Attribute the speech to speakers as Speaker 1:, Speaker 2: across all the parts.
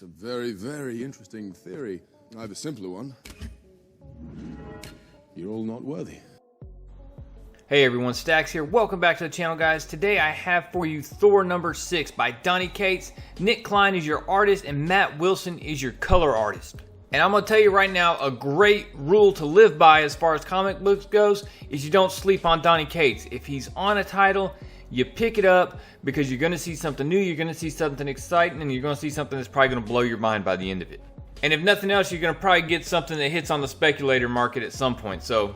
Speaker 1: a very, very interesting theory. I have a simpler one. You're all not worthy.
Speaker 2: Hey everyone, Stacks here. Welcome back to the channel, guys. Today I have for you Thor number 6 by Donny Cates. Nic Klein is your artist and Matt Wilson is your color artist. And I'm going to tell you right now, a great rule to live by as far as comic books goes is you don't sleep on Donny Cates. If he's on a title, you pick it up because you're going to see something new, you're going to see something exciting, and you're going to see something that's probably going to blow your mind by the end of it. And if nothing else, you're going to probably get something that hits on the speculator market at some point. So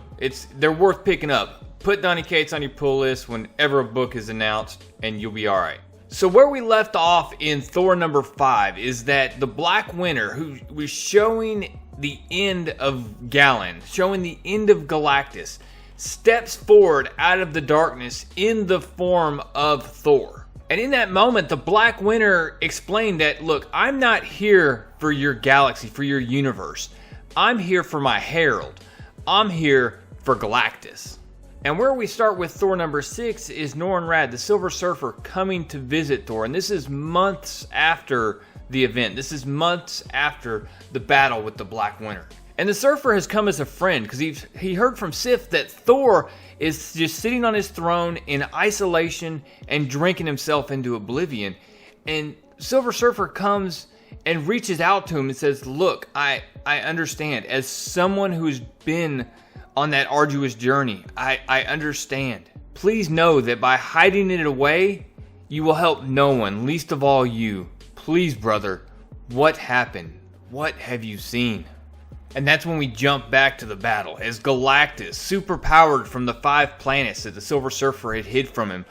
Speaker 2: they're worth picking up. Put Donny Cates on your pull list whenever a book is announced, and you'll be alright. So where we left off in Thor number 5 is that the Black Winter, who was showing the end of Galan, showing the end of Galactus, steps forward out of the darkness in the form of Thor. And in that moment, the Black Winter explained that, look, I'm not here for your galaxy, for your universe. I'm here for my herald. I'm here for Galactus. And where we start with Thor number 6 is Norrin-Radd, the Silver Surfer, coming to visit Thor. And this is months after the event. This is months after the battle with the Black Winter. And the Surfer has come as a friend because he heard from Sif that Thor is just sitting on his throne in isolation and drinking himself into oblivion. And Silver Surfer comes and reaches out to him and says, look, I understand. As someone who's been on that arduous journey, I understand. Please know that by hiding it away, you will help no one, least of all you. Please, brother, what happened? What have you seen? And that's when we jump back to the battle, as Galactus, superpowered from the 5 planets that the Silver Surfer had hid from him,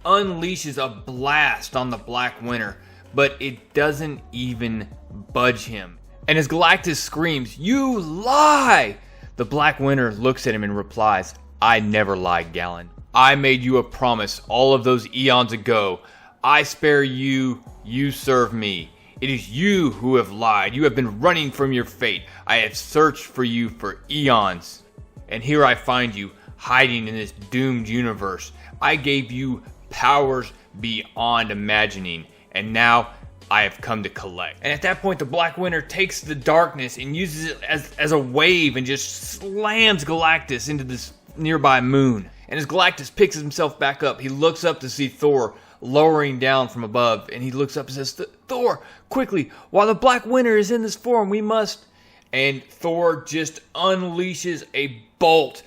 Speaker 2: unleashes a blast on the Black Winter, but it doesn't even budge him. And as Galactus screams, "You lie!" the Black Winter looks at him and replies, "I never lied, Galan. I made you a promise all of those eons ago. I spare you, you serve me. It is you who have lied. You have been running from your fate. I have searched for you for eons. And here I find you, hiding in this doomed universe. I gave you powers beyond imagining, and now I have come to collect." And at that point, the Black Winter takes the darkness and uses it as a wave and just slams Galactus into this nearby moon. And as Galactus picks himself back up, he looks up to see Thor lowering down from above, and he looks up and says, "Thor, quickly, while the Black Winter is in this form, we must..." And Thor just unleashes a bolt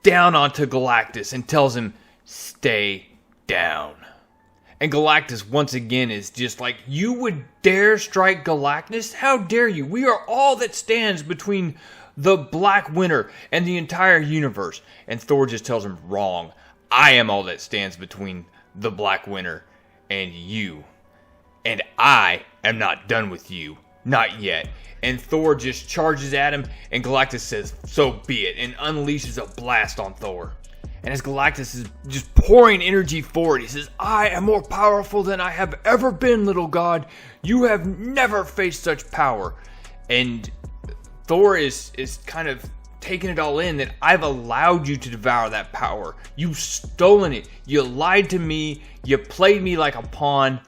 Speaker 2: down onto Galactus and tells him, "Stay down." And Galactus once again is just like, "You would dare strike Galactus? How dare you? We are all that stands between the Black Winter and the entire universe." And Thor just tells him, "Wrong. I am all that stands between the Black Winter and you. And I am not done with you. Not yet." And Thor just charges at him, and Galactus says, "So be it," and unleashes a blast on Thor. And as Galactus is just pouring energy forward, he says, "I am more powerful than I have ever been, little god. You have never faced such power." And Thor is kind of taking it all in, that I've allowed you to devour that power. You've stolen it. You lied to me. You played me like a pawn.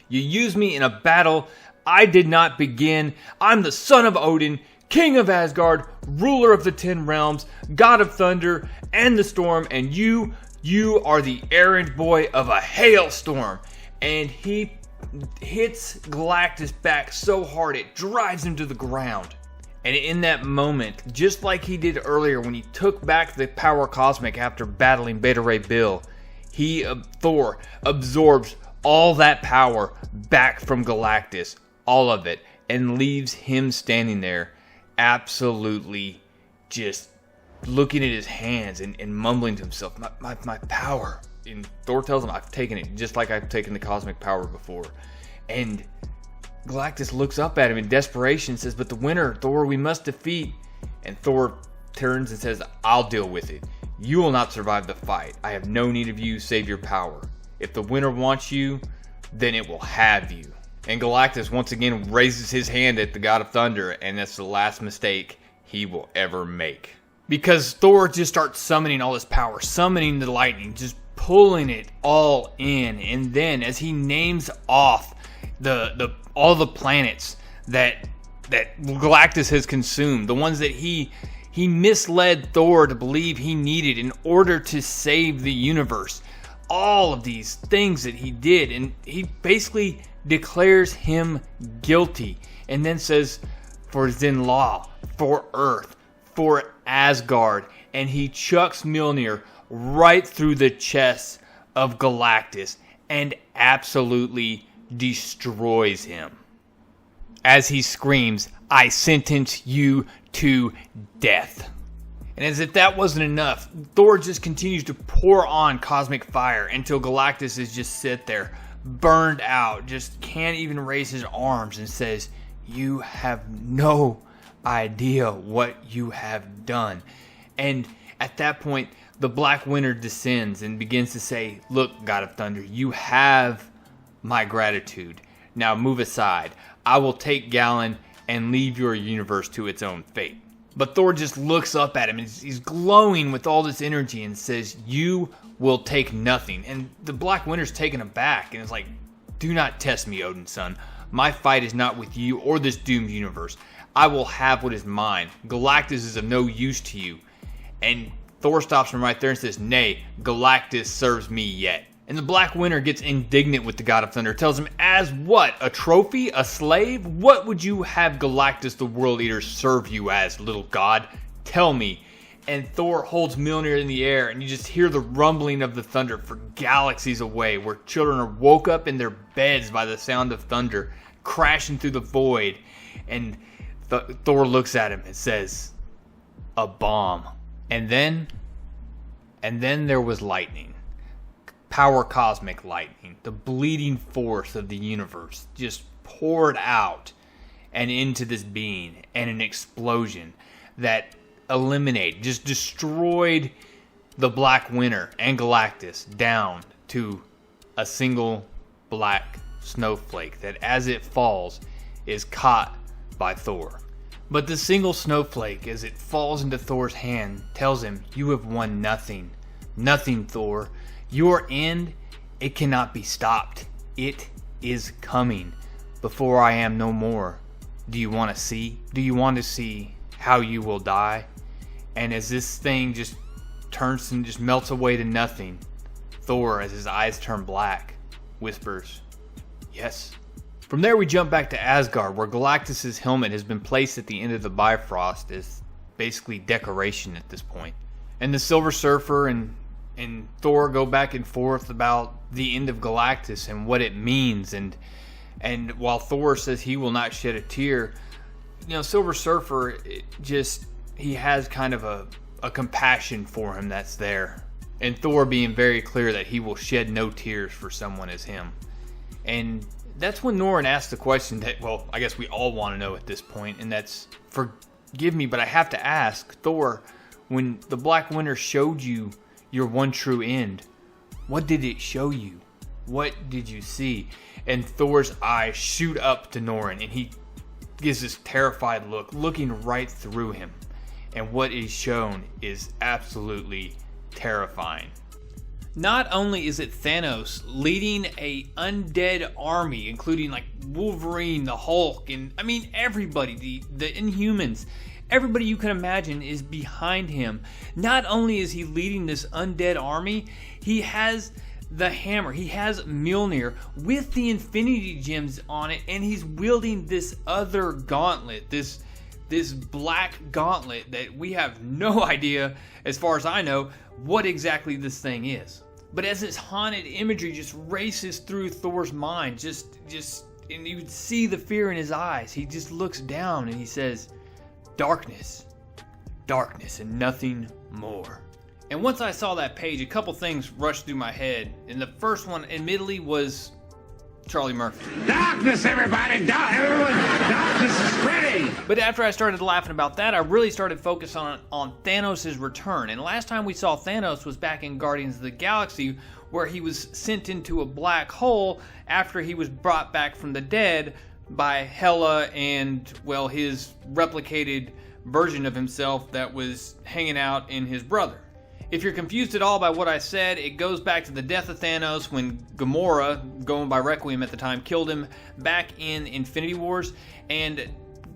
Speaker 2: You used me in a battle I did not begin. I'm the son of Odin, king of Asgard, ruler of the 10 realms, god of thunder and the storm, and you are the errand boy of a hailstorm. And he hits Galactus back so hard it drives him to the ground. And in that moment, just like he did earlier when he took back the power cosmic after battling Beta Ray Bill, Thor absorbs all that power back from Galactus, all of it, and leaves him standing there absolutely just looking at his hands and mumbling to himself, my power. And Thor tells him, "I've taken it just like I've taken the cosmic power before." And Galactus looks up at him in desperation and says, "But the Winter, Thor, we must defeat." And Thor turns and says, "I'll deal with it. You will not survive the fight. I have no need of you save your power. If the Winter wants you, then it will have you." And Galactus once again raises his hand at the God of Thunder, and that's the last mistake he will ever make. Because Thor just starts summoning all his power, summoning the lightning, just pulling it all in. And then as he names off all the planets that Galactus has consumed, the ones that he misled Thor to believe he needed in order to save the universe. All of these things that he did, and he basically declares him guilty, and then says, for Zinlaw, for Earth, for Asgard, and he chucks Mjolnir right through the chest of Galactus and absolutely destroys him. As he screams, "I sentence you to death." And as if that wasn't enough, Thor just continues to pour on cosmic fire until Galactus is just sit there, burned out, just can't even raise his arms, and says, "You have no idea what you have done." And at that point, the Black Winter descends and begins to say, "Look, God of Thunder, you have my gratitude. Now move aside. I will take Galen and leave your universe to its own fate." But Thor just looks up at him, and he's glowing with all this energy, and says, "You will take nothing." And the Black Winter's taken aback and is like, "Do not test me, Odinson. My fight is not with you or this doomed universe. I will have what is mine. Galactus is of no use to you." And Thor stops him right there and says, "Nay, Galactus serves me yet." And the Black Winter gets indignant with the God of Thunder, tells him, "As what? A trophy? A slave? What would you have Galactus the World Eater serve you as, little god? Tell me." And Thor holds Mjolnir in the air, and you just hear the rumbling of the thunder for galaxies away, where children are woke up in their beds by the sound of thunder crashing through the void. And Thor looks at him and says, "A bomb." And then there was lightning. Power cosmic lightning, the bleeding force of the universe, just poured out and into this being, and an explosion that eliminated, just destroyed the Black Winter and Galactus down to a single black snowflake that, as it falls, is caught by Thor. But the single snowflake, as it falls into Thor's hand, tells him, "You have won nothing. Nothing, Thor. Your end, it cannot be stopped. It is coming before I am no more. Do you want to see? Do you want to see how you will die?" And as this thing just turns and just melts away to nothing, Thor, as his eyes turn black, whispers, "Yes." From there we jump back to Asgard, where Galactus' helmet has been placed at the end of the Bifrost as basically decoration at this point. And the Silver Surfer and Thor go back and forth about the end of Galactus and what it means. And while Thor says he will not shed a tear, Silver Surfer, he has kind of a compassion for him that's there. And Thor being very clear that he will shed no tears for someone as him. And that's when Norrin asks the question that, well, I guess we all want to know at this point, and that's, forgive me, but I have to ask, Thor, when the Black Winter showed you your one true end, what did it show you? What did you see? And Thor's eyes shoot up to Norrin, and he gives this terrified look, looking right through him. And what is shown is absolutely terrifying. Not only is it Thanos leading a undead army, including like Wolverine, the Hulk, and I mean everybody, the Inhumans, everybody you can imagine is behind him. Not only is he leading this undead army, he has the hammer, he has Mjolnir with the Infinity Gems on it, and he's wielding this other gauntlet, this black gauntlet that we have no idea, as far as I know, what exactly this thing is. But as this haunted imagery just races through Thor's mind, and you would see the fear in his eyes, he just looks down and he says, "Darkness, darkness, and nothing more." And once I saw that page, a couple things rushed through my head. And the first one, admittedly, was Charlie Murphy.
Speaker 3: Darkness, everybody! Darkness is spreading!
Speaker 2: But after I started laughing about that, I really started focusing on Thanos' return. And last time we saw Thanos was back in Guardians of the Galaxy, where he was sent into a black hole after he was brought back from the dead by Hela and, well, his replicated version of himself that was hanging out in his brother. If you're confused at all by what I said, it goes back to the death of Thanos when Gamora, going by Requiem at the time, killed him back in Infinity Wars. And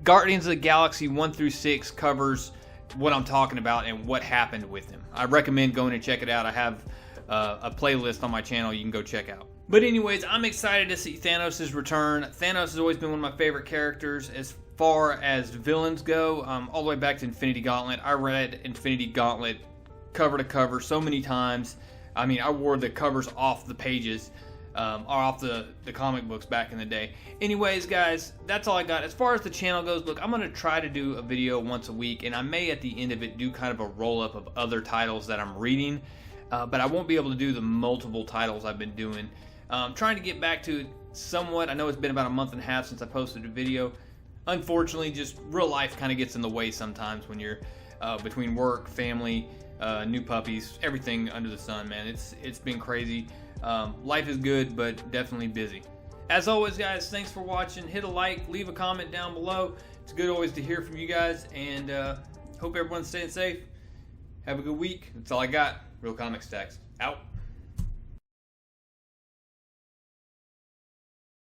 Speaker 2: Guardians of the Galaxy 1 through 6 covers what I'm talking about and what happened with him. I recommend going and check it out. I have a playlist on my channel you can go check out. But anyways, I'm excited to see Thanos' return. Thanos has always been one of my favorite characters as far as villains go, all the way back to Infinity Gauntlet. I read Infinity Gauntlet cover to cover so many times. I mean, I wore the covers off the pages, or off the comic books back in the day. Anyways, guys, that's all I got. As far as the channel goes, look, I'm going to try to do a video once a week, and I may at the end of it do kind of a roll-up of other titles that I'm reading, but I won't be able to do the multiple titles I've been doing. Trying to get back to it somewhat. I know it's been about a month and a half since I posted a video. Unfortunately, just real life kind of gets in the way sometimes when you're between work, family, new puppies, everything under the sun, man. It's been crazy. Life is good, but definitely busy. As always, guys, thanks for watching. Hit a like, leave a comment down below. It's good always to hear from you guys, and hope everyone's staying safe. Have a good week. That's all I got. Real Comic Stacks out.